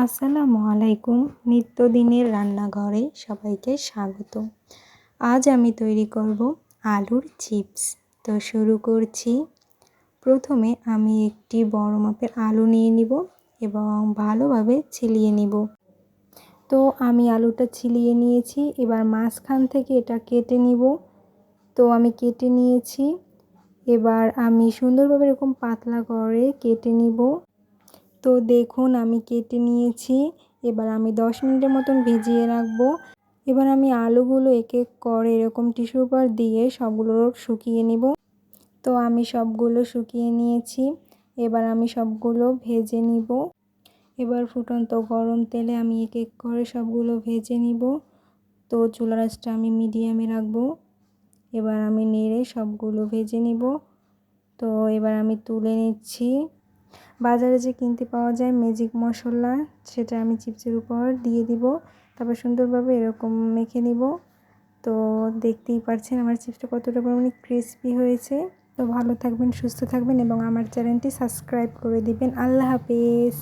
আসসালামু আলাইকুম। নিত্যদিনের রান্নাঘরে সবাইকে স্বাগত। আজ আমি তৈরি করব আলুর চিপস। তো শুরু করছি। প্রথমে আমি একটি বড় মাপের আলু নিয়ে নিব এবং ভালোভাবে ছিলিয়ে নিব। তো আমি আলুটা ছিলিয়ে নিয়েছি, এবার মাঝখান থেকে এটা কেটে নিব। তো আমি কেটে নিয়েছি, এবার আমি সুন্দরভাবে এরকম পাতলা করে কেটে নিব। তো দেখুন আমি কেটে নিয়েছি, এবার আমি 10 মিনিটের মতন ভিজিয়ে রাখবো। এবার আমি আলুগুলো এক এক করে এরকম টিস্যুর উপর দিয়ে সবগুলো শুকিয়ে নিব। তো আমি সবগুলো শুকিয়ে নিয়েছি, এবার আমি সবগুলো ভেজে নিব। এবার ফুটন্ত গরম তেলে আমি এক এক করে সবগুলো ভেজে নিব। তো চুলার আঁচটা আমি মিডিয়ামে রাখবো। এবার আমি নেড়ে সবগুলো ভেজে নিব। তো এবার আমি তুলে নিচ্ছি। বাজারে যে কিনতে পাওয়া যায় ম্যাজিক মশলা, সেটা আমি চিপসের উপর দিয়ে দিব। তারপর সুন্দরভাবে এরকম মেখে নিব। তো দেখতেই পাচ্ছেন আমার চিপসটা কতটা পরিমাণে ক্রিস্পি হয়েছে। তো ভালো থাকবেন, সুস্থ থাকবেন এবং আমার চ্যানেলটি সাবস্ক্রাইব করে দিবেন। আল্লাহ হাফেজ।